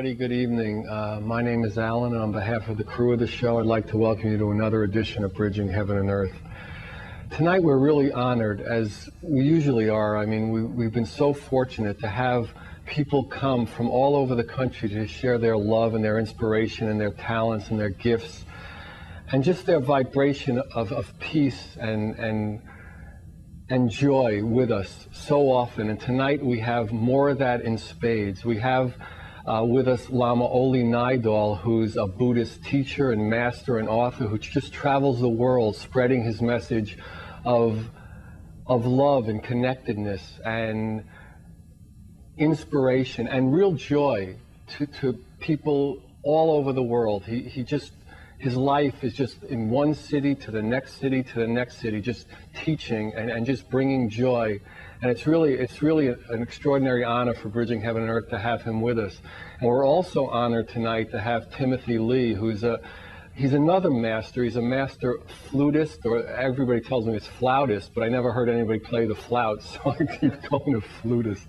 everybody. Good evening. My name is Alan, and on behalf of the crew of the show, I'd like to welcome you to another edition of Bridging Heaven and Earth. Tonight, we're really honored, as we usually are. I mean, we've been so fortunate to have people come from all over the country to share their love and their inspiration and their talents and their gifts, and just their vibration of peace and joy with us so often. And tonight we have more of that in spades. We have with us Lama Ole Nydahl, who's a Buddhist teacher and master and author who just travels the world spreading his message of love and connectedness and inspiration and real joy to people all over the world. His life is just in one city to the next city to the next city, just teaching and just bringing joy. And it's really an extraordinary honor for Bridging Heaven and Earth to have him with us. And we're also honored tonight to have Timothy Lee, he's another master. He's a master flutist, or everybody tells me it's flautist, but I never heard anybody play the flute, so I keep calling him flutist.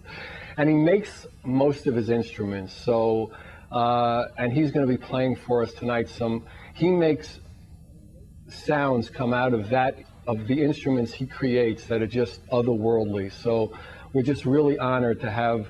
And he makes most of his instruments. So, and he's going to be playing for us tonight he makes sounds come out of the instruments he creates that are just otherworldly. So we're just really honored to have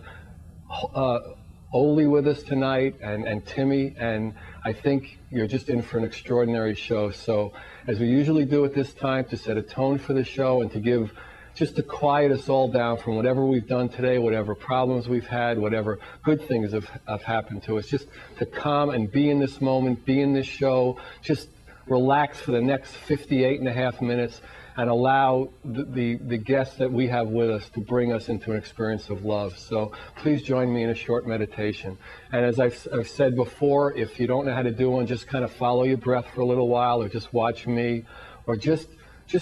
Ole with us tonight and Timmy, and I think you're just in for an extraordinary show. So as we usually do at this time, to set a tone for the show and just to quiet us all down from whatever we've done today, whatever problems we've had, whatever good things have happened to us, just to calm and be in this moment, be in this show, just relax for the next 58.5 minutes and allow the guests that we have with us to bring us into an experience of love. So please join me in a short meditation. And as I've said before, if you don't know how to do one, just kind of follow your breath for a little while, or just watch me, or just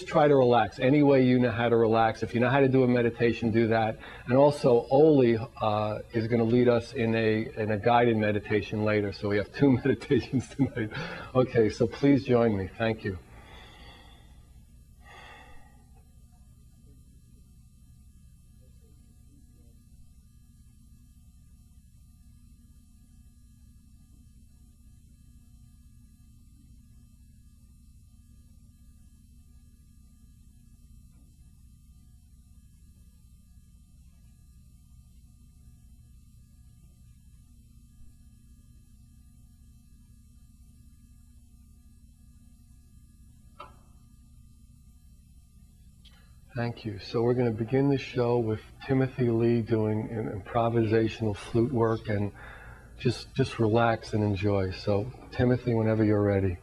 try to relax any way you know how to relax. If you know how to do a meditation, do that. And also, Ole is going to lead us in a guided meditation later. So we have 2 meditations tonight. Okay, so please join me. Thank you. Thank you. So we're going to begin the show with Timothy Lee doing an improvisational flute work, and just relax and enjoy. So Timothy, whenever you're ready.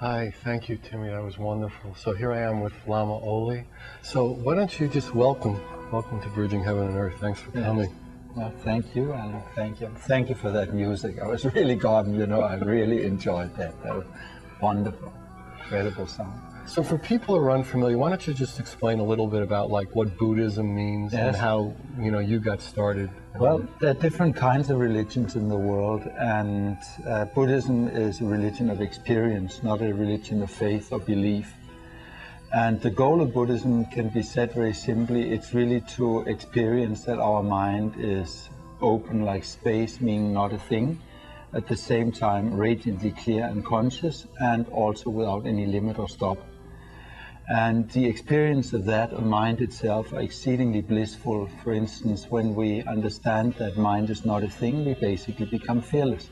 Hi, thank you, Timmy. That was wonderful. So here I am with Lama Ole. So why don't you just welcome to Bridging Heaven and Earth. Thanks for coming. Well, thank you, and thank you. Thank you for that music. I was really gone, I really enjoyed that. That was wonderful, incredible song. So for people who are unfamiliar, why don't you just explain a little bit about like what Buddhism means and how, you got started? Well, there are different kinds of religions in the world, and Buddhism is a religion of experience, not a religion of faith or belief. And the goal of Buddhism can be said very simply, it's really to experience that our mind is open like space, meaning not a thing, at the same time radiantly clear and conscious, and also without any limit or stop. And the experience of that, of mind itself, are exceedingly blissful. For instance, when we understand that mind is not a thing, we basically become fearless.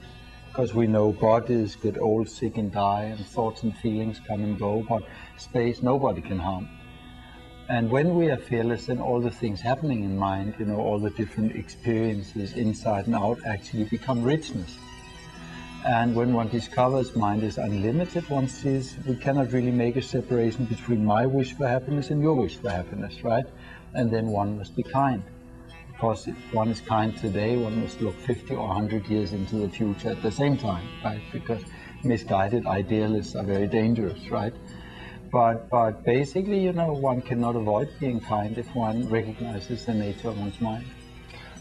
Because we know bodies get old, sick and die, and thoughts and feelings come and go, but space nobody can harm. And when we are fearless, then all the things happening in mind, all the different experiences inside and out actually become richness. And when one discovers mind is unlimited, one sees we cannot really make a separation between my wish for happiness and your wish for happiness, right? And then one must be kind. Because if one is kind today, one must look 50 or 100 years into the future at the same time, right? Because misguided idealists are very dangerous, right? But basically, one cannot avoid being kind if one recognizes the nature of one's mind.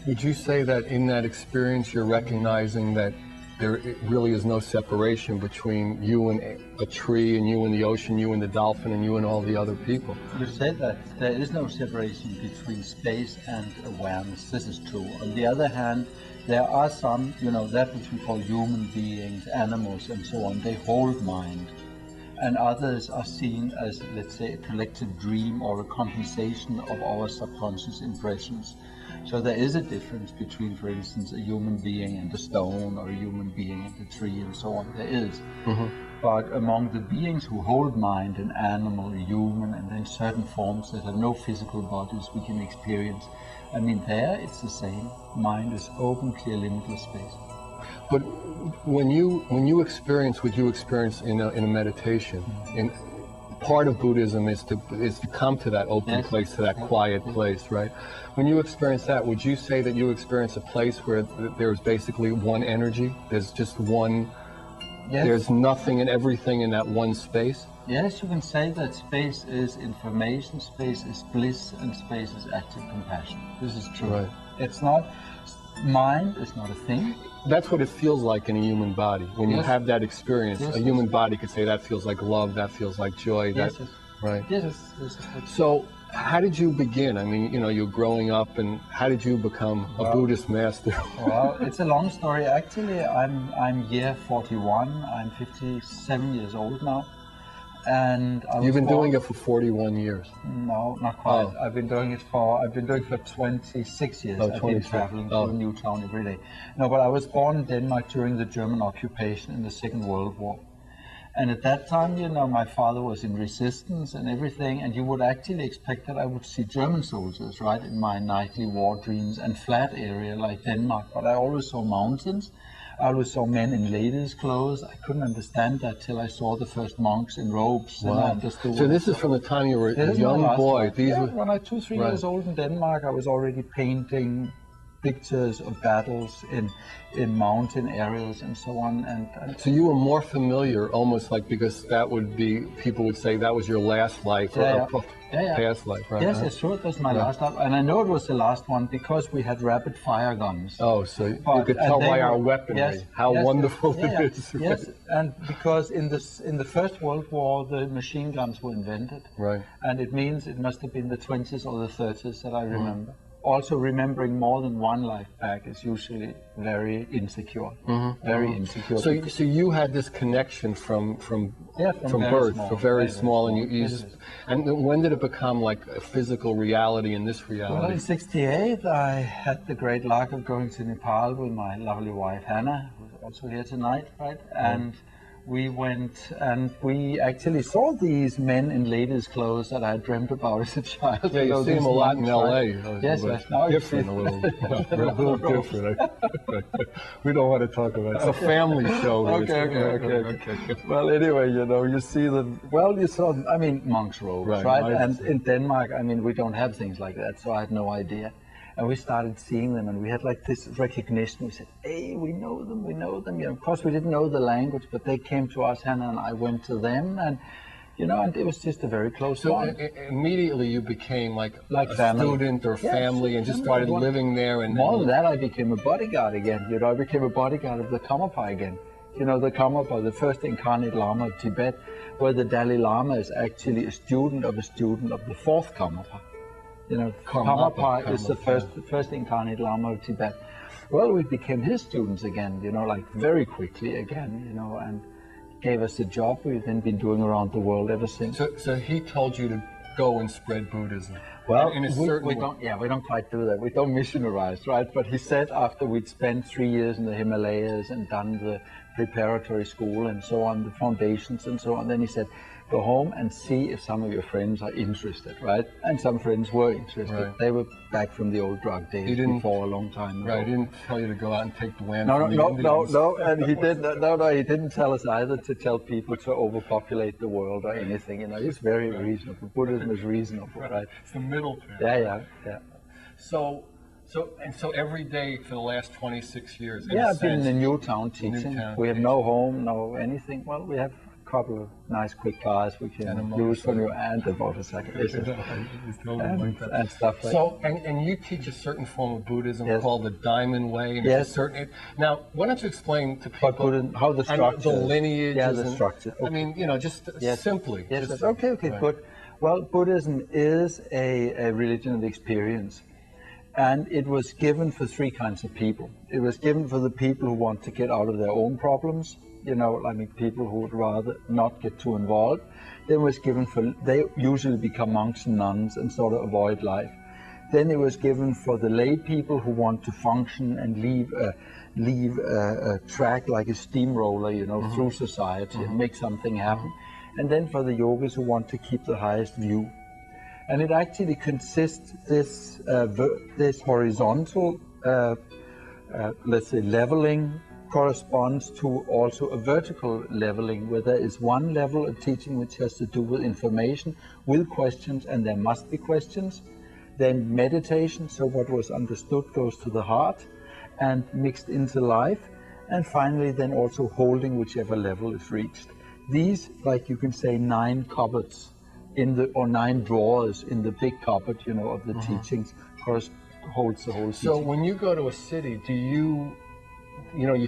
Would you say that in that experience you're recognizing that there really is no separation between you and a tree and you and the ocean, you and the dolphin and you and all the other people? You said that there is no separation between space and awareness. This is true. On the other hand, there are some, that which we call human beings, animals and so on, they hold mind. And others are seen as, let's say, a collective dream or a compensation of our subconscious impressions. So there is a difference between, for instance, a human being and a stone, or a human being and a tree, and so on. There is. Mm-hmm. But among the beings who hold mind, an animal, a human, and then certain forms that have no physical bodies we can experience, there it's the same. Mind is open, clear, limitless space. But when you experience what you experience in a meditation, part of Buddhism is to come to that open place, to that quiet place, right? When you experience that, would you say that you experience a place where there's basically one energy? There's just one, there's nothing and everything in that one space? Yes, you can say that space is information, space is bliss, and space is active compassion. This is true. Right. It's not, mind is not a thing. That's what it feels like in a human body. When you have that experience, a human body could say that feels like love, that feels like joy. Right. Yes. So how did you begin? You're growing up, and how did you become a Buddhist master? Well, it's a long story. Actually, I'm year 41. I'm 57 years old now. And You've been doing it for 41 years. No, not quite. Oh. I've been doing it for 26 years. I've been traveling to a new town every day. No, but I was born in Denmark during the German occupation in the Second World War. And at that time, my father was in resistance and everything, and you would actually expect that I would see German soldiers, right, in my nightly war dreams, and flat area like Denmark. But I always saw mountains. I always saw men in ladies' clothes. I couldn't understand that till I saw the first monks in robes. Wow. And I understood. So this is from the time you were a young boy. When I was 2-3 years old in Denmark, I was already painting pictures of battles in mountain areas and so on. And so you were more familiar, almost like, because that would be, people would say that was your last life or past life, right? Yes, it's true, it was my last life. And I know it was the last one because we had rapid fire guns. Oh, so you could tell by our weaponry how wonderful it is. Yes, and because in the First World War, the machine guns were invented. Right. And it means it must have been the 20s or the 30s that I remember. Also, remembering more than one life back is usually very insecure. Very insecure. So you had this connection from birth, from very small, and you just. And when did it become like a physical reality in this reality? Well, in '68, I had the great luck of going to Nepal with my lovely wife Hannah, who's also here tonight, right? And we went and we actually saw these men in ladies' clothes that I dreamt about as a child. Yeah, you see them a lot in L.A. Yes, yes. Now Different, a little different. We don't want to talk about it. It's a family show. Okay. Well, anyway, you know, you see them. Well, you saw them. I mean, monks' robes, right? And in Denmark, I mean, we don't have things like that, so I had no idea. And we started seeing them, and we had like this recognition. We said, "Hey, we know them. You know, of course, we didn't know the language, but they came to us, Hannah and I went to them, and you know, and it was just a very close bond. So immediately you became like a family. Student or family, and just started living there. And more than that, I became a bodyguard again. You know, I became a bodyguard of the Karmapa again. You know, the Karmapa, the first incarnate Lama of Tibet, where the Dalai Lama is actually a student of the fourth Karmapa. You know, Karmapa is the first incarnate Lama of Tibet. Well, we became his students again, you know, like very quickly again, you know, and gave us a job we've then been doing around the world ever since. So he told you to go and spread Buddhism. Well, in a certain we don't quite do that. We don't missionarize, right? But he said after we'd spent 3 years in the Himalayas and done the preparatory school and so on, the foundations and so on, then he said, go home and see if some of your friends are interested, right? And some friends were interested. Right. They were back from the old drug days before a long time ago. Right, he didn't tell you to go out and take the land No, and he didn't tell us either to tell people to overpopulate the world or anything, you know. He's very reasonable. Buddhism is reasonable, right? It's the middle path. Yeah. So every day for the last 26 years. Yeah, I've been in Newtown teaching. We have no home, no anything. Well, we have a couple of nice quick cars we can use when you're and a motorcycle. And stuff like that. And you teach a certain form of Buddhism called the Diamond Way. And yes. Now, why don't you explain to people how the structure, the lineage, the structure. Okay. I mean, you know, just simply. Yes. Okay, good. Well, Buddhism is a religion of experience. And it was given for three kinds of people. It was given for the people who want to get out of their own problems, you know, I mean, people who would rather not get too involved. Then it was given they usually become monks and nuns and sort of avoid life. Then it was given for the lay people who want to function and leave a track like a steamroller, you know, through society and make something happen. And then for the yogis who want to keep the highest view. And it actually consists this horizontal, let's say, leveling corresponds to also a vertical leveling, where there is one level of teaching which has to do with information, with questions, and there must be questions. Then meditation, so what was understood goes to the heart and mixed into life. And finally, then also holding whichever level is reached. These, like you can say, 9 cupboards or 9 drawers in the big cupboard, you know, of the teachings, holds the whole teaching. So when you go to a city, do you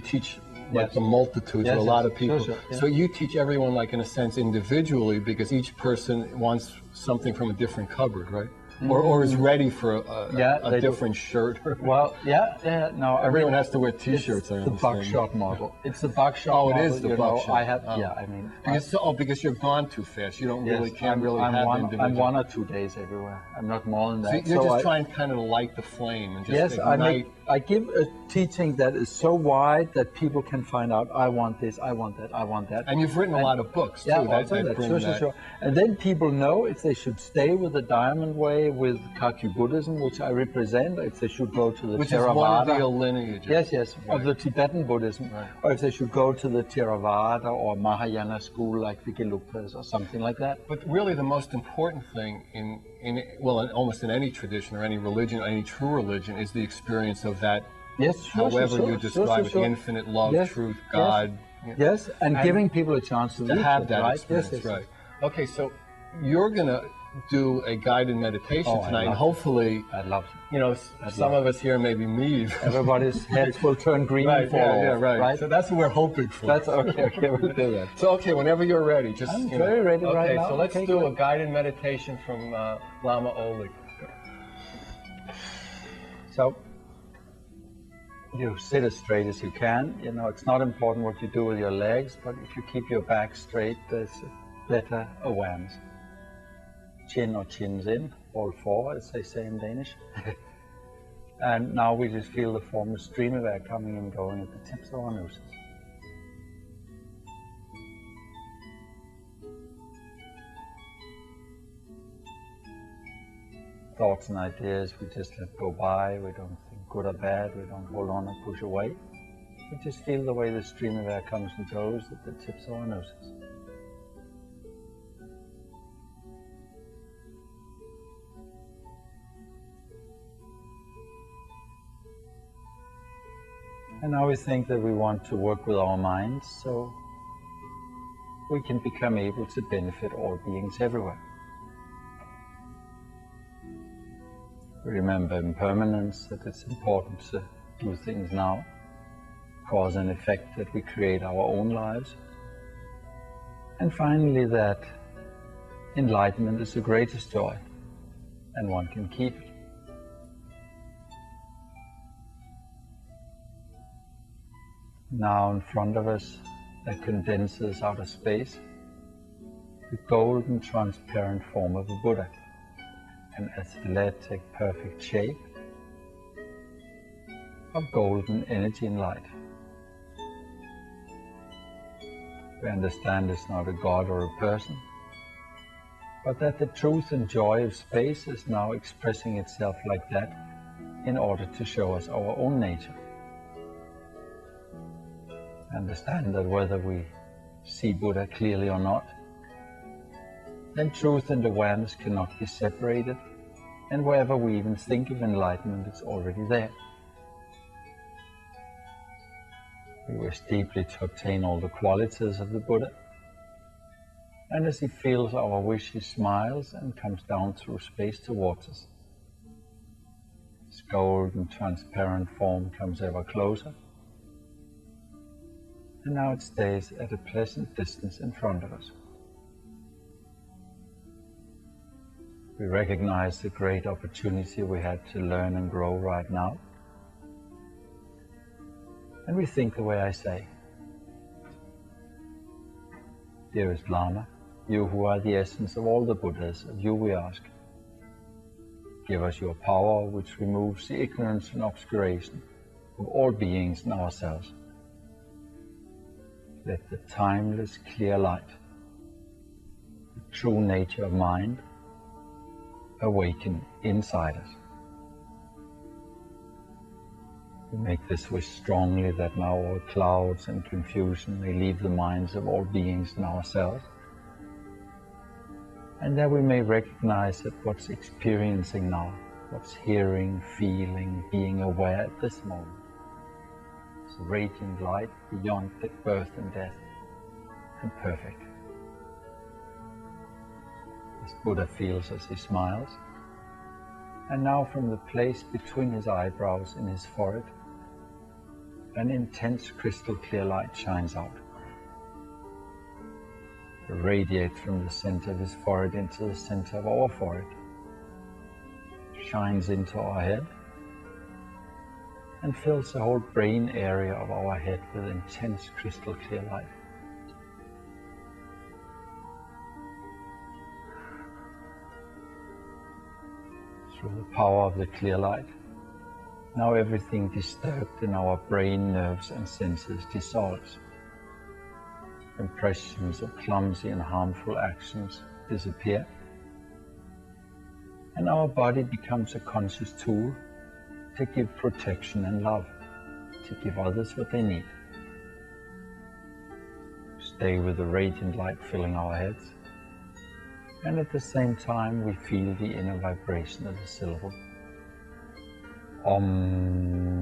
teach like the multitudes of a lot of people. Sure. So you teach everyone, like in a sense, individually, because each person wants something from a different cupboard, right? Or is ready for a different shirt. Well, no. Everyone has to wear T-shirts. It's the buckshot model. It's the buckshot model. Oh, it is the buckshot. Because you're gone too fast. You can't really have individual. I'm 1 or 2 days everywhere. I'm not more than that. So you're just trying kind of to light the flame and just ignite. I give a teaching that is so wide that people can find out, I want this, I want that, I want that. And you've written a lot of books, too. Sure. And then people know if they should stay with the Diamond Way, with Kagyu Buddhism, which I represent, if they should go to the which Theravada. Which is one of the lineages. Yes, of the Tibetan Buddhism. Right. Or if they should go to the Theravada or Mahayana school like the Gelugpas or something like that. But really the most important thing in almost in any tradition or any religion, any true religion, is the experience of that, however you describe it, infinite love, truth, God. Yes, and giving people a chance to have that experience, yes. Right. Okay, so you're going to do a guided meditation tonight, and hopefully, I'd love to. Some of us here, maybe me, everybody's heads will turn green and fall off, right. So that's what we're hoping for. That's okay, we'll do that. So whenever you're ready, I'm very ready right now. Okay, so let's do a guided meditation from Lama Ole. So you sit as straight as you can. It's not important what you do with your legs, but if you keep your back straight, there's better awareness. Chin or chins in, all 4, as they say in Danish. And now we just feel the form of stream of air coming and going at the tips of our noses. thoughts and ideas we just let go by. We don't think good or bad. We don't hold on and push away. We just feel the way the stream of air comes and goes at the tips of our noses. And now we think that we want to work with our minds so we can become able to benefit all beings everywhere. Remember impermanence, that it's important to do things now, cause and effect, that we create our own lives. And finally, that enlightenment is the greatest joy, and one can keep it. Now in front of us, that condenses out of space, the golden transparent form of a Buddha, an athletic, perfect shape of golden energy and light. We understand it's not a god or a person, but that the truth and joy of space is now expressing itself like that in order to show us our own nature. Understand that whether we see Buddha clearly or not, then truth and awareness cannot be separated, and wherever we even think of enlightenment, it's already there. We wish deeply to obtain all the qualities of the Buddha, and as he feels our wish, he smiles and comes down through space towards us. His golden transparent form comes ever closer, and now it stays at a pleasant distance in front of us. We recognize the great opportunity we had to learn and grow right now. And we think the way I say. Dearest Lama, you who are the essence of all the Buddhas, of you we ask. Give us your power which removes the ignorance and obscuration of all beings and ourselves. Let the timeless, clear light, the true nature of mind, awaken inside us. We make this wish strongly that now all clouds and confusion may leave the minds of all beings and ourselves, and that we may recognize that what's experiencing now, what's hearing, feeling, being aware at this moment, is radiant light beyond birth and death, and perfect. As Buddha feels as he smiles, and now from the place between his eyebrows and his forehead, an intense crystal clear light shines out. It radiates from the center of his forehead into the center of our forehead, shines into our head, and fills the whole brain area of our head with intense crystal clear light. Through the power of the clear light, now everything disturbed in our brain, nerves and senses dissolves. Impressions of clumsy and harmful actions disappear, and our body becomes a conscious tool to give protection and love, to give others what they need. Stay with the radiant light filling our heads, and at the same time we feel the inner vibration of the syllable Om.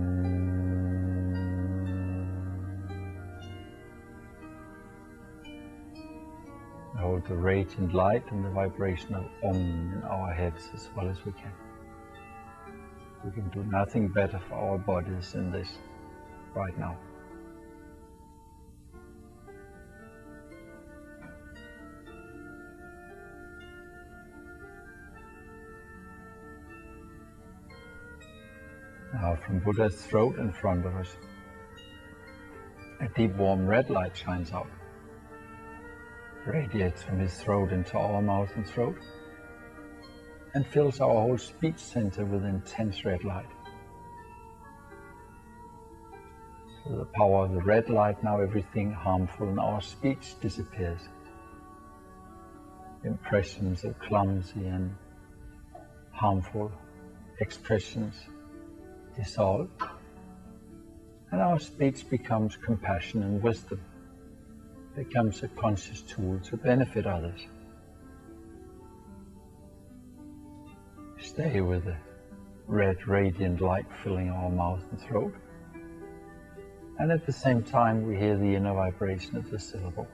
Hold the radiant light and the vibration of Om in our heads as well as we can. We can do nothing better for our bodies than this right now. Now from Buddha's throat in front of us, a deep warm red light shines out, radiates from his throat into our mouth and throat, and fills our whole speech center with intense red light. Through the power of the red light, now everything harmful in our speech disappears. Impressions of clumsy and harmful expressions dissolve, and our speech becomes compassion and wisdom, becomes a conscious tool to benefit others. Stay with the red radiant light filling our mouth and throat, and at the same time we hear the inner vibration of the syllable.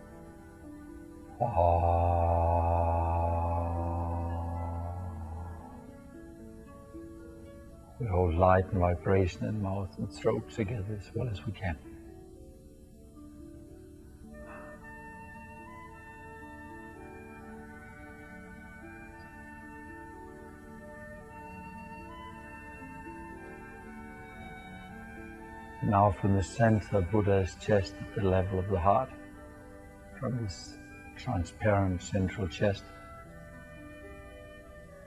We hold light and vibration in mouth and throat together as well as we can. Now from the center of Buddha's chest at the level of the heart, from this transparent central chest,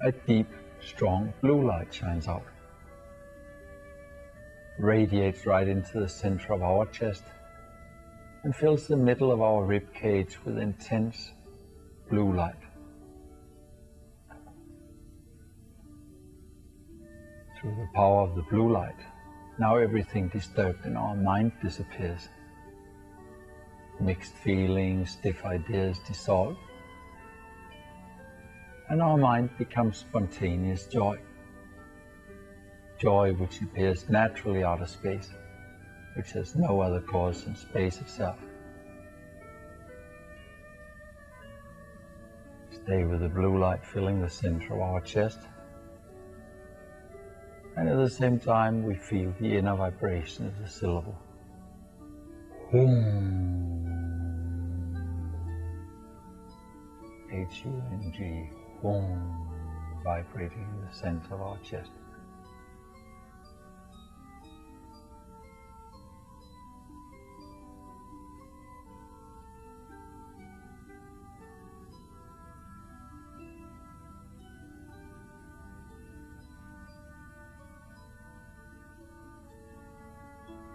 a deep, strong blue light shines out, radiates right into the center of our chest and fills the middle of our rib cage with intense blue light. Through the power of the blue light, now everything disturbed in our mind disappears. Mixed feelings, stiff ideas dissolve, and our mind becomes spontaneous joy. Joy which appears naturally out of space, which has no other cause than space itself. Stay with the blue light filling the center of our chest, and at the same time we feel the inner vibration of the syllable. Hum. H-U-N-G, Hum, vibrating in the center of our chest.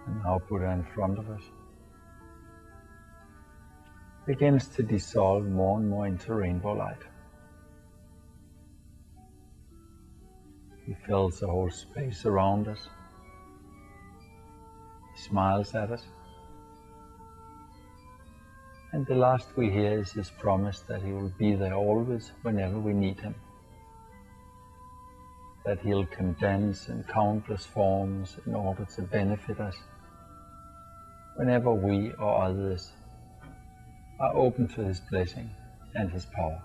And now Buddha in front of us begins to dissolve more and more into rainbow light. He fills the whole space around us. He smiles at us. And the last we hear is his promise that he will be there always whenever we need him. That he'll condense in countless forms in order to benefit us whenever we or others are open to his blessing and his power.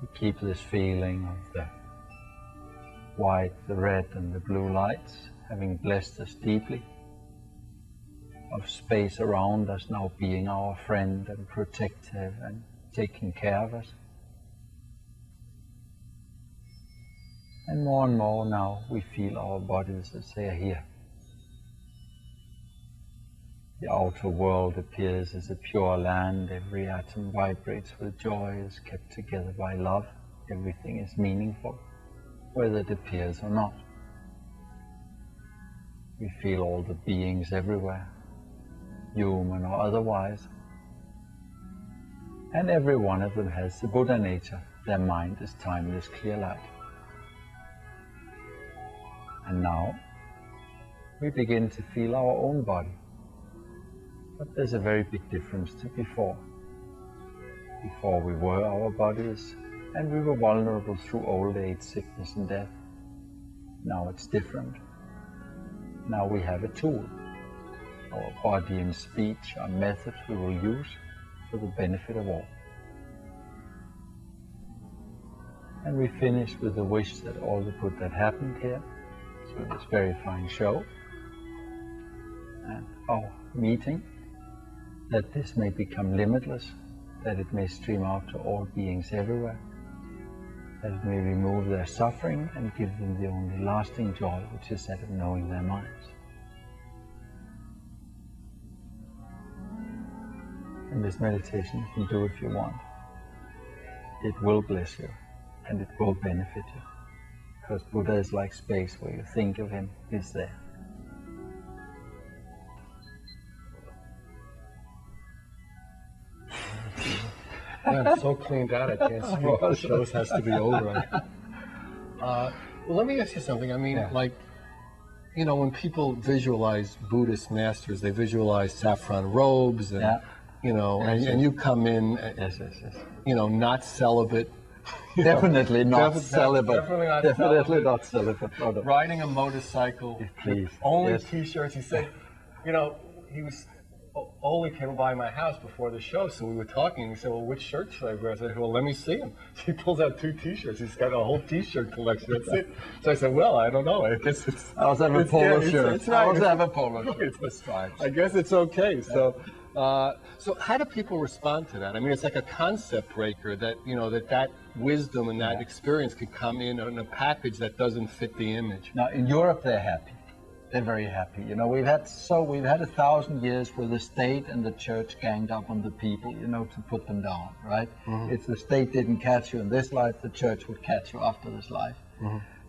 We keep this feeling of the white, the red and the blue lights having blessed us deeply, of space around us now being our friend and protective and taking care of us. And more now we feel our bodies as they are here. The outer world appears as a pure land. Every atom vibrates with joy, is kept together by love. Everything is meaningful, whether it appears or not. We feel all the beings everywhere, human or otherwise. And every one of them has the Buddha nature. Their mind is timeless, clear light. And now we begin to feel our own body. But there's a very big difference to before. Before we were our bodies and we were vulnerable through old age, sickness and death. Now it's different. Now we have a tool. Our body and speech are methods we will use for the benefit of all. And we finish with the wish that all the good that happened here through this very fine show and our meeting, that this may become limitless, that it may stream out to all beings everywhere, that it may remove their suffering and give them the only lasting joy, which is that of knowing their minds. And this meditation you can do if you want. It will bless you and it will benefit you, because Buddha is like space. Where you think of him, he's there. Yeah, I'm so cleaned out I can't speak. The show has to be over. Well, let me ask you something. I mean, like, you know, when people visualize Buddhist masters, they visualize saffron robes and, you know, and you come in, you know, not celibate. Definitely not celibate. Definitely not celibate. Riding a motorcycle, please. Only T-shirts. He said, you know, Ole came by my house before the show, so we were talking. He said, well, which shirt should I wear? I said, well, let me see him. He pulls out 2 T-shirts. He's got a whole T-shirt collection. That's it. So I said, well, I don't know. I guess it's... I also have a polo shirt. I also have a polo shirt. It's stripes. I guess it's okay. So, so how do people respond to that? I mean, it's like a concept breaker that, you know, that wisdom and that experience could come in a package that doesn't fit the image. Now, in Europe, they're happy. They're very happy. You know, we've had 1,000 years where the state and the church ganged up on the people, you know, to put them down, right? If the state didn't catch you in this life, the church would catch you after this life.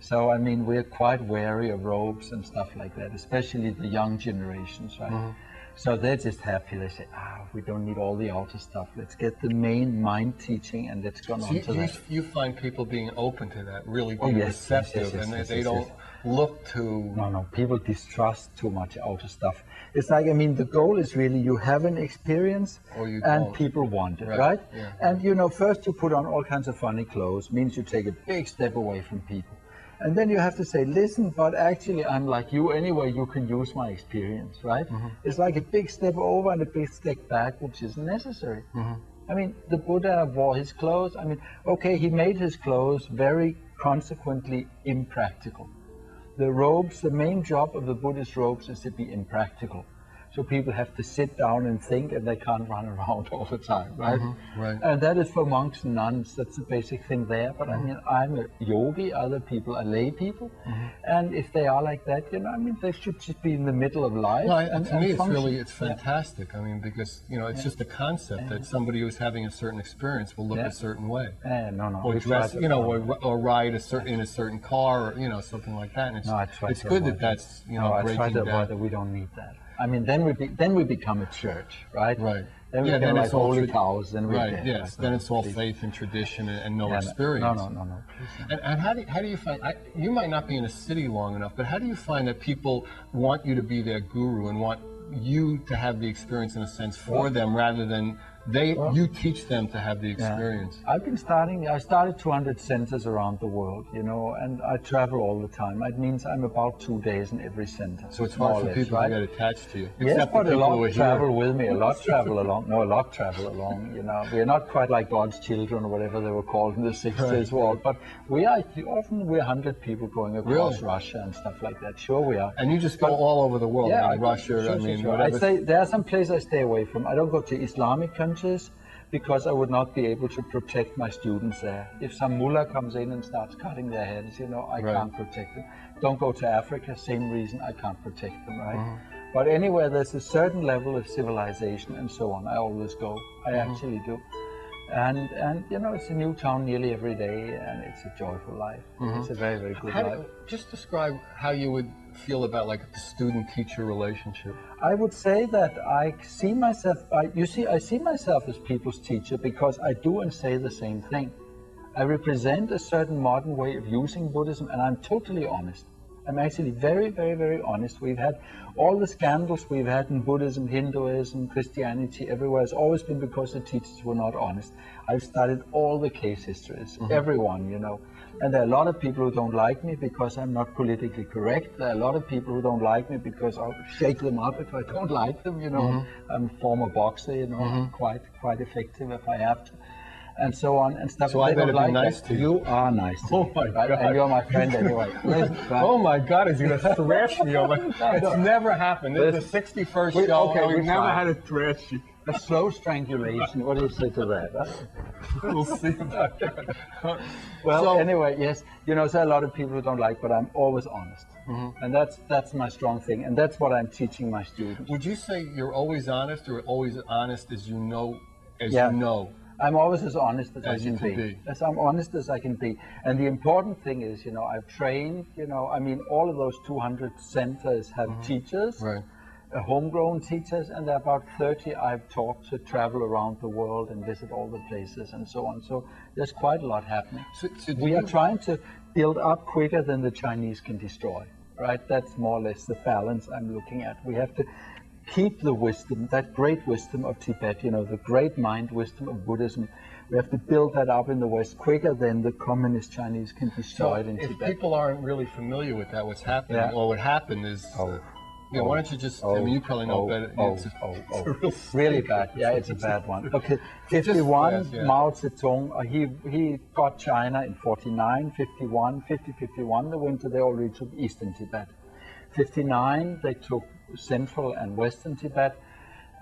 So, I mean, we're quite wary of robes and stuff like that, especially the young generations, right? So they're just happy. They say, we don't need all the outer stuff. Let's get the main mind teaching and let's go on to that. You find people being open to that, really being receptive, and they don't look to... No, people distrust too much outer stuff. It's like, I mean, the goal is really you have an experience and people want it, right? Yeah. And, you know, first you put on all kinds of funny clothes, means you take a big step away from people. And then you have to say, listen, but actually I'm like you anyway, you can use my experience, right? It's like a big step over and a big step back, which is necessary. I mean, the Buddha wore his clothes. I mean, okay, he made his clothes very consequently impractical. The robes, the main job of the Buddhist robes is to be impractical. So people have to sit down and think, and they can't run around all the time, right? Right. And that is for monks and nuns. That's the basic thing there. But I mean, I'm a yogi. Other people are lay people, and if they are like that, you know, I mean, they should just be in the middle of life. No, and to me, function. it's fantastic. I mean, because you know, it's just a concept that somebody who's having a certain experience will look a certain way, no, or dress, you know, or ride in a certain car, or you know, something like that. And it's good that that's you know breaking I try to down. avoid that. We don't need that. I mean, then we become a church, right? Right. Then we become like holy cows. Then we're dead, yes. Then it's all faith and tradition and no experience. No. And how do you find? You might not be in a city long enough, but how do you find that people want you to be their guru and want you to have the experience in a sense for them rather than you teach them to have the experience? I've been I started 200 centers around the world, you know, and I travel all the time. It means I'm about 2 days in every center. So it's hard for people to get attached to you. Yes, but a lot travel with me, a lot travel along, you know. We're not quite like God's children or whatever they were called in the 60s world, but we're 100 people going across Russia and stuff like that. Sure we are. And you just go all over the world, I mean, Russia, whatever. I'd say there are some places I stay away from. I don't go to Islamic countries because I would not be able to protect my students there. If some mullah comes in and starts cutting their heads, you know, I can't protect them. Don't go to Africa, same reason, I can't protect them, right? But anywhere there's a certain level of civilization and so on, I always go. I actually do. And you know, it's a new town nearly every day, and it's a joyful life. It's a very, very good life. Just describe how you would feel about like the student-teacher relationship. I would say that I see myself, I see myself as people's teacher because I do and say the same thing. I represent a certain modern way of using Buddhism, and I'm totally honest. I'm actually very, very, very honest. We've had all the scandals we've had in Buddhism, Hinduism, Christianity, everywhere. It's always been because the teachers were not honest. I've studied all the case histories, everyone, you know. And there are a lot of people who don't like me because I'm not politically correct. There are a lot of people who don't like me because I'll shake them up if I don't like them, you know. I'm a former boxer, you know, quite effective if I have to. And so on and stuff. So I better be nice to you. You are nice to me. Oh my God. And you're my friend anyway. Oh my God, he's going to thrash me. It's never happened. This is the 61st show. Okay, we've never had a thrash you. A slow strangulation. What do you say to that? We'll see about that. Well, anyway, yes. You know, there are a lot of people who don't like, but I'm always honest. And that's my strong thing. And that's what I'm teaching my students. Would you say you're always honest or always honest as you know, you know? I'm always as honest as I can be. As I'm honest as I can be. And the important thing is, you know, I've trained, you know, I mean, all of those 200 centers have teachers. Right. homegrown teachers, and there are about 30 I've taught to travel around the world and visit all the places and so on. So there's quite a lot happening. So We are trying to build up quicker than the Chinese can destroy, right? That's more or less the balance I'm looking at. We have to keep the wisdom, that great wisdom of Tibet, you know, the great mind wisdom of Buddhism. We have to build that up in the West quicker than the communist Chinese can destroy it in if Tibet. people aren't really familiar with that, what's happening, Yeah. or what happened is, why don't you just, I mean, you probably know better. It's Really bad. Yeah, it's a bad one. Okay, 51, yeah. Mao Zedong, he got China in 49, 51, 51, the winter they already took Eastern Tibet. 59, they took Central and Western Tibet.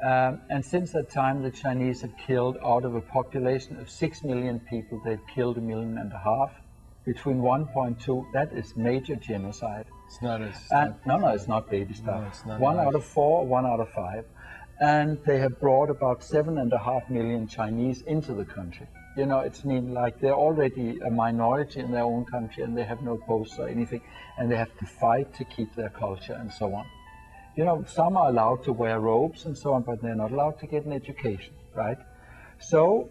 And since that time, the Chinese have killed, out of a population of 6 million people, they've killed 1.5 million. Between 1.2, that is major genocide. It's not It's not baby stuff. No, it's not 1 nice. out of 4, 1 out of 5. And they have brought about 7.5 million Chinese into the country. You know, it's like they're already a minority in their own country and they have no posts or anything, and they have to fight to keep their culture and so on. You know, some are allowed to wear robes and so on, but they're not allowed to get an education, right? So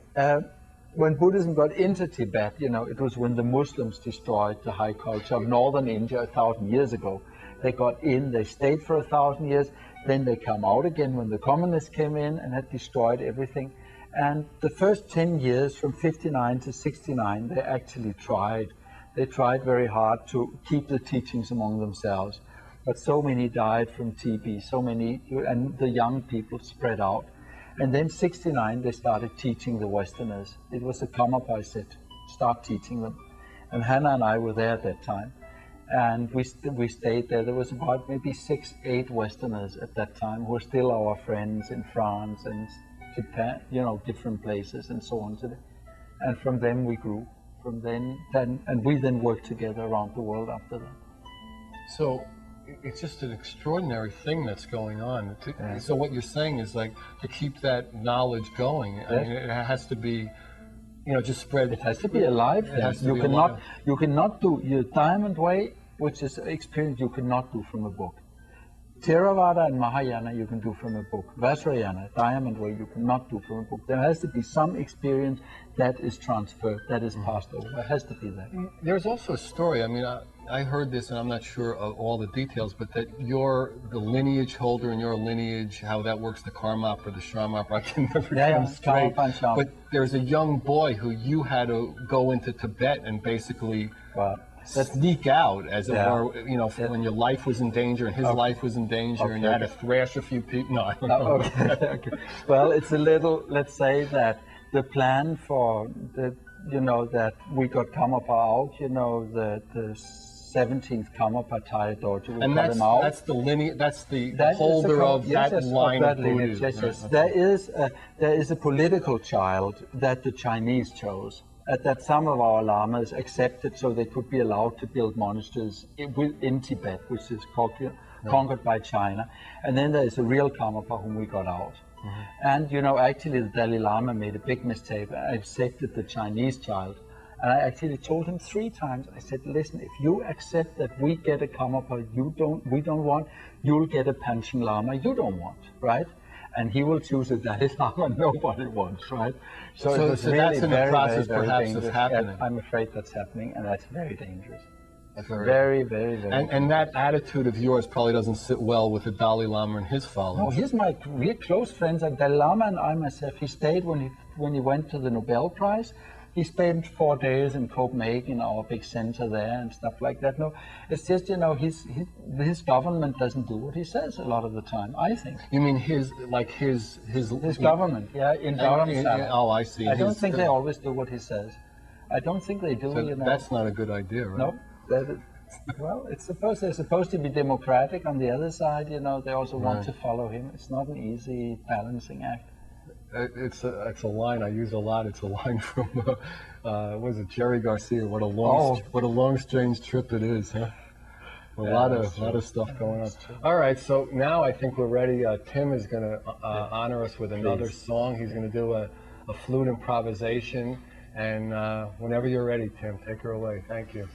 when Buddhism got into Tibet, you know, it was when the Muslims destroyed the high culture of northern India 1,000 years ago. They got in, they stayed for 1,000 years, then they come out again when the communists came in and had destroyed everything. And the first 10 years, from 59 to 69, they actually tried. They tried very hard to keep the teachings among themselves. But so many died from TB, so many, and the young people spread out. And then 69, they started teaching the Westerners. It was a Karmapa, I said, start teaching them. And Hannah and I were there at that time. And we stayed there. There was about maybe 6, 8 Westerners at that time who were still our friends in France and Japan, you know, different places and so on today. And from them we grew. From then and we then worked together around the world after that. So it's just an extraordinary thing that's going on. So what you're saying is, like, to keep that knowledge going, I mean, it has to be, you know, just spread. It has to be alive. You cannot do your Diamond Way, which is experience you cannot do from a book. Theravada and Mahayana you can do from a book. Vajrayana, Diamond Way, you cannot do from a book. There has to be some experience that is transferred, that is passed over. There has to be that. There's also a story. I mean, I heard this, and I'm not sure of all the details, but that you're the lineage holder in your lineage, how that works, the Karmapa or the Shamapa, I can never get them straight. But there's a young boy who you had to go into Tibet and basically sneak out, as it were, you know, when your life was in danger and his life was in danger, and you had to thrash a few people. No, I don't know. Okay. Well, it's a little, let's say that the plan for the, you know, that we got Karmapa out, you know, the 17th Karmapa Tayadorji, we got him out. That's the lineage, that's the holder of that line of Buddhism. Yes. There is a political child that the Chinese chose. That some of our lamas accepted so they could be allowed to build monasteries in Tibet, which is conquered by China. And then there is a real Karmapa whom we got out. And, you know, actually the Dalai Lama made a big mistake. I accepted the Chinese child. And I actually told him 3 times, I said, listen, if you accept that we get a Karmapa we don't want, you'll get a Panchen Lama you don't want, right? And he will choose a Dalai Lama nobody wants, right? So that's in the process perhaps of happening. I'm afraid that's happening, and that's very dangerous. That's very, very, very and that attitude of yours probably doesn't sit well with the Dalai Lama and his followers. No, he's my real close friends. And Dalai Lama and I myself, he stayed when he went to the Nobel Prize. He spent 4 days in Copenhagen, our big center there, and stuff like that. No, it's just, you know, his government doesn't do what he says a lot of the time, I think. You mean his government? Yeah, in Dharamsala. Oh, I see. I don't think they always do what he says. I don't think they do. So you know. That's not a good idea, right? No. Well, they're supposed to be democratic. On the other side, you know, they also want to follow him. It's not an easy balancing act. It's a line I use a lot. It's a line from was it Jerry Garcia? What a long strange trip it is, huh? A lot of stuff going on. All right, so now I think we're ready. Tim is going to honor us with another song. He's going to do a flute improvisation, and whenever you're ready, Tim, take her away. Thank you.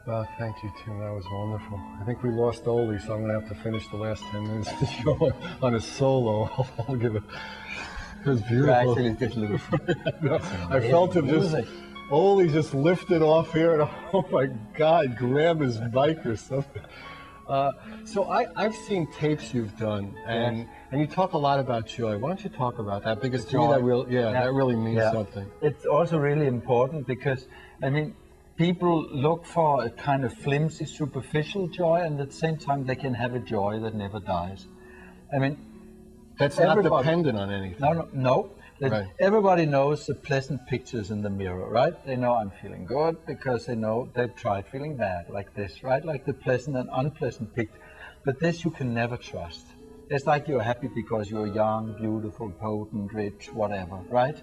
Well, thank you, Tim. That was wonderful. I think we lost Ole, so I'm going to have to finish the last 10 minutes of the show on a solo. I'll give it. It was beautiful. Actually, did lose. No, I felt him just. Ole just lifted off here, and oh my God, grab his bike or something. So I've seen tapes you've done, and you talk a lot about joy. Why don't you talk about that? Because to me that really means something. It's also really important because, I mean, people look for a kind of flimsy, superficial joy, and at the same time they can have a joy that never dies. I mean, that's not dependent on anything. No. Right. Everybody knows the pleasant pictures in the mirror, right? They know I'm feeling good because they know they've tried feeling bad, like this, right? Like the pleasant and unpleasant picture. But this you can never trust. It's like you're happy because you're young, beautiful, potent, rich, whatever, right?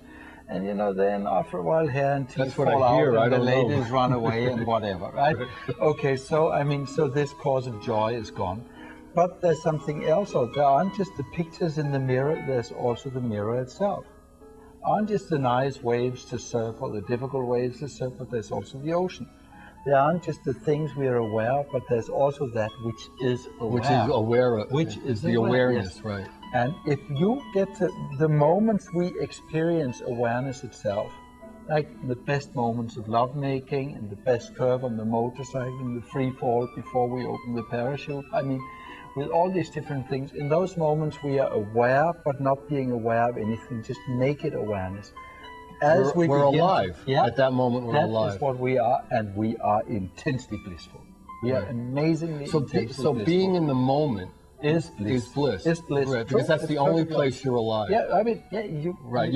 And you know, then after a while, hair and teeth fall out, and the ladies run away and whatever, right? Okay, so I mean, so this cause of joy is gone. But there's something else. There aren't just the pictures in the mirror, there's also the mirror itself. Aren't just the nice waves to surf or the difficult waves to surf, but there's also the ocean. There aren't just the things we are aware of, but there's also that which is aware. Which is aware of. Which is the awareness, yes. Right. And if you get to the moments we experience awareness itself, like the best moments of lovemaking and the best curve on the motorcycle and the free fall before we open the parachute, I mean, with all these different things, in those moments we are aware, but not being aware of anything, just naked awareness. As we're alive. At that moment, we're alive. That is what we are, and we are intensely blissful. We are amazingly intensely blissful. So being in the moment is bliss. Is bliss. Right, because that's the only place you're alive. Yeah, I mean, you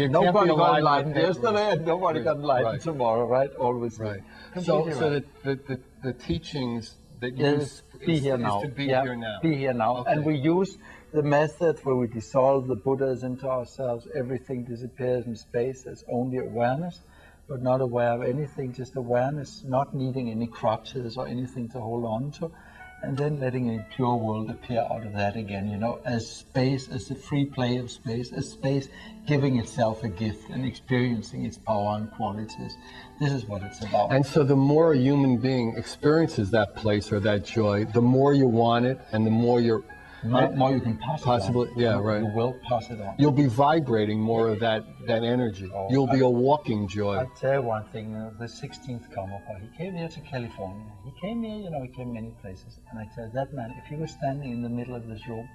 nobody got enlightened yesterday, and nobody got enlightened tomorrow, right? Always. Right. So the teachings that you be here now. To be here now. Be here now. Okay. And we use the method where we dissolve the Buddhas into ourselves. Everything disappears in space. There's only awareness, but not aware of anything, just awareness, not needing any crutches or anything to hold on to. And then letting a pure world appear out of that again, you know, as space, as the free play of space, as space giving itself a gift and experiencing its power and qualities. This is what it's about. And so the more a human being experiences that place or that joy, the more you want it and the more you're... more you can pass it on. Yeah, right. You will pass it on. You'll be vibrating more of that energy. You'll be a walking joy. I'll tell you one thing, the 16th Karmapa, he came here to California. He came here, he came many places. And I tell you, that man, if he was standing in the middle of this room,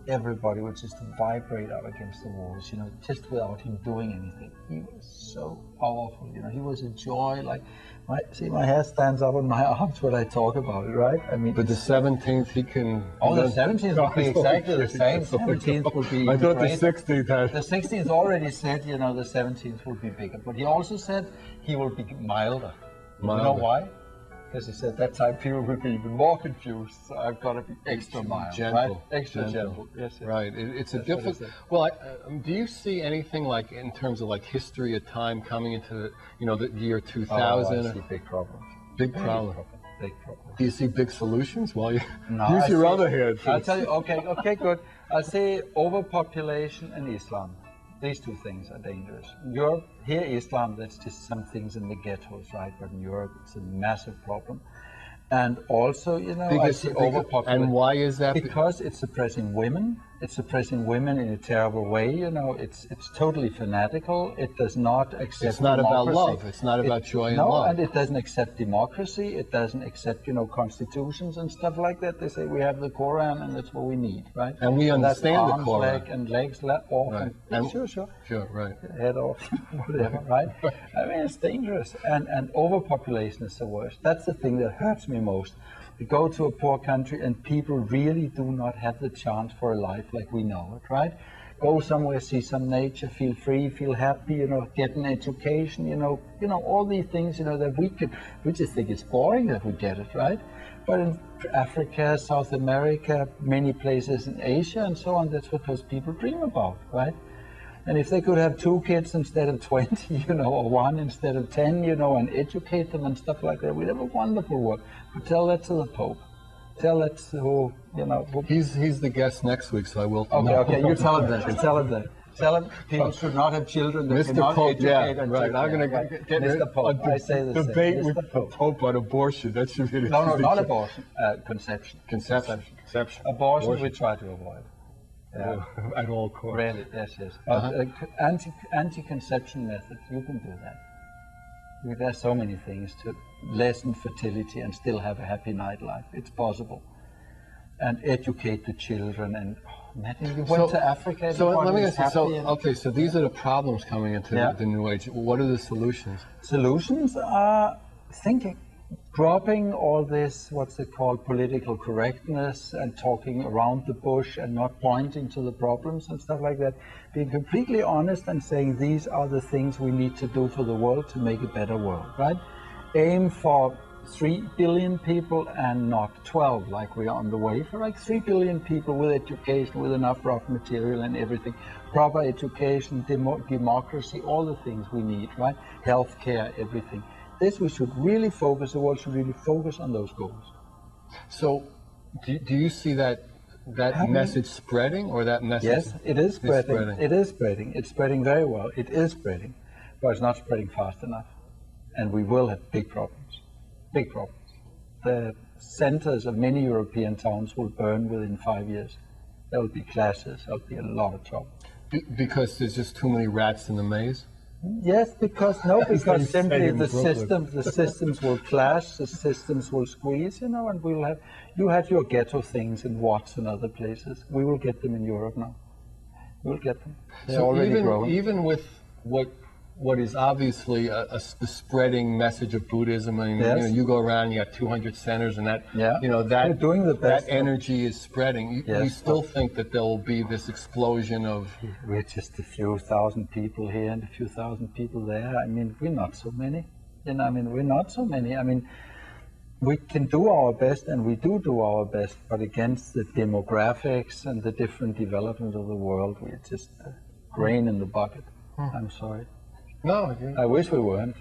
everybody would just vibrate out against the walls, just without him doing anything. He was so powerful, he was a joy, like, my hair stands up on my arms when I talk about it, right? I mean, but the 17th, he can... Oh, the 17th will be exactly the same. 17th will be I thought great. The 16th had... The 16th already said, the 17th will be bigger. But he also said he will be milder. You know why? Because he said that time people will be even more confused. So I've got to be extra mild, gentle, right? Extra gentle. Yes. Right. It's a different. Well, do you see anything like in terms of like history of time coming into the year 2000? I see big problems. Big problem. Big problem. Do you see big solutions? Well, no, use your other hand. I'll tell you. Okay, good. I'll say overpopulation and Islam. These two things are dangerous. In Europe, here Islam, that's just some things in the ghettos, right? But in Europe, it's a massive problem. And also, I see overpopulation. And why is that? Because it's suppressing women. It's suppressing women in a terrible way. It's totally fanatical. It does not accept. It's not democracy. About love. It's not about joy and love. No, and it doesn't accept democracy. It doesn't accept, constitutions and stuff like that. They say we have the Quran and that's what we need, right? And we understand the Quran. Leg and legs off. Right. And sure, right. Head off, whatever, right? I mean, it's dangerous. And overpopulation is the worst. That's the thing that hurts me most. We go to a poor country and people really do not have the chance for a life like we know it, right? Go somewhere, see some nature, feel free, feel happy, get an education, all these things, that we just think it's boring that we get it, right? But in Africa, South America, many places in Asia and so on, that's what those people dream about, right? And if they could have 2 kids instead of 20, or 1 instead of 10, and educate them and stuff like that, we'd have a wonderful world. But tell that to the Pope. Tell that to, He's the guest next week, so I will. Okay, you tell him that. Tell them people should not have children that Mr. cannot Pope, educate yeah, and right. children. I'm going to Right. get Mr. Pope. a I say the debate same. with Mr. the Pope on abortion. That should be the No, not abortion. Conception. Conception. Abortion we try to avoid. Yeah. At all costs. Really, yes. But anti-conception methods, you can do that. There's so many things to lessen fertility and still have a happy nightlife. It's possible. And educate the children. And imagine you went to Africa. So let me ask you. So and, okay, so these are the problems coming into the New Age. What are the solutions? Solutions are thinking. Dropping all this, what's it called, political correctness and talking around the bush and not pointing to the problems and stuff like that. Being completely honest and saying these are the things we need to do for the world to make a better world, right? Aim for 3 billion people and not 12, like we are on the way for, like 3 billion people with education, with enough rough material and everything. Proper education, democracy, all the things we need, right? Healthcare, everything. This we should really focus, the world should really focus on those goals. So do you see that message spreading, or that message? Yes, it is spreading. It is spreading. It's spreading very well. It is spreading, but it's not spreading fast enough. And we will have big problems. Big problems. The centers of many European towns will burn within 5 years. There will be clashes. There will be a lot of trouble. Because there's just too many rats in the maze? Yes, because simply the systems will clash, the systems will squeeze, and we'll have, you had your ghetto things in Watts and other places. We will get them in Europe now. We'll get them. They're already growing. Even with what is obviously the spreading message of Buddhism, I mean, you go around, you got 200 centers, and that We're doing the best. that energy is spreading. You still think that there will be this explosion of? We're just a few thousand people here and a few thousand people there. I mean, we're not so many. We're not so many. I mean, we can do our best, and we do our best, but against the demographics and the different development of the world, we're just a grain in the bucket. I'm sorry. No, I wish we weren't.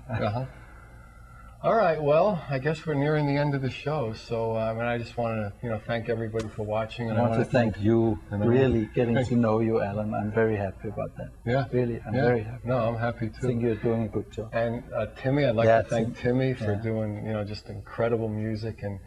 All right. Well, I guess we're nearing the end of the show. So, I just want to, thank everybody for watching. And I want to thank you. Really getting to know you, Alan. I'm very happy about that. Yeah. Really, I'm very happy. No, I'm happy too. I think you're doing a good job. And Timmy, I'd like to thank Timmy for doing, just incredible music. And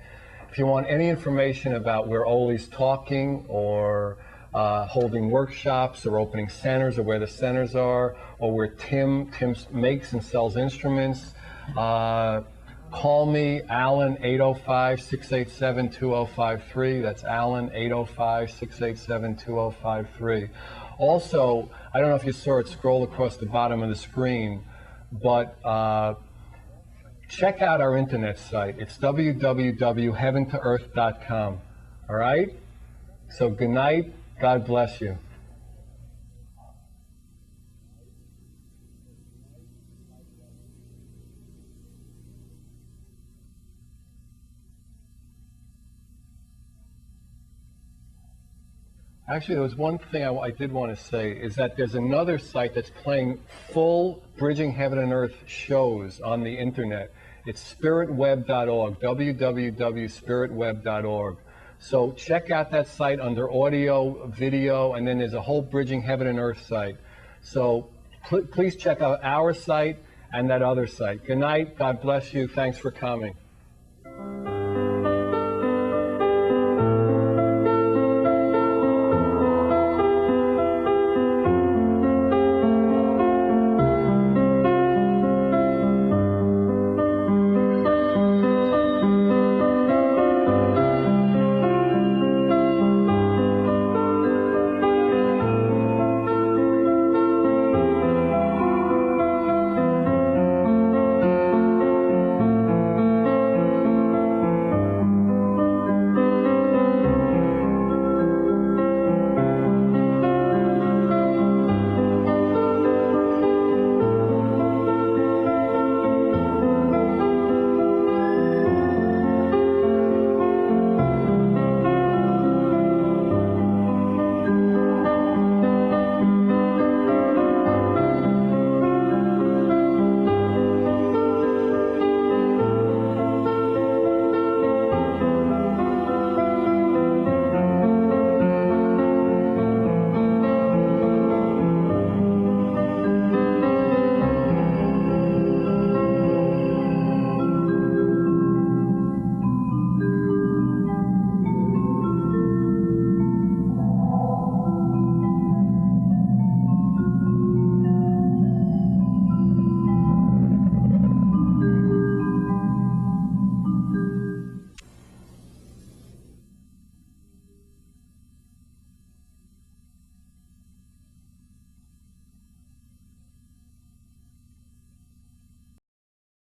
if you want any information about where Ole's talking, or holding workshops, or opening centers, or where the centers are, or where Tim makes and sells instruments, call me, Alan, 805-687-2053. That's Alan, 805-687-2053. Also, I don't know if you saw it scroll across the bottom of the screen, but check out our internet site. It's www.heaventoearth.com. All right? So good night. God bless you. Actually, there was one thing I did want to say, is that there's another site that's playing full Bridging Heaven and Earth shows on the internet. It's spiritweb.org, www.spiritweb.org. So check out that site under audio, video, and then there's a whole Bridging Heaven and Earth site. So please check out our site and that other site. Good night. God bless you. Thanks for coming.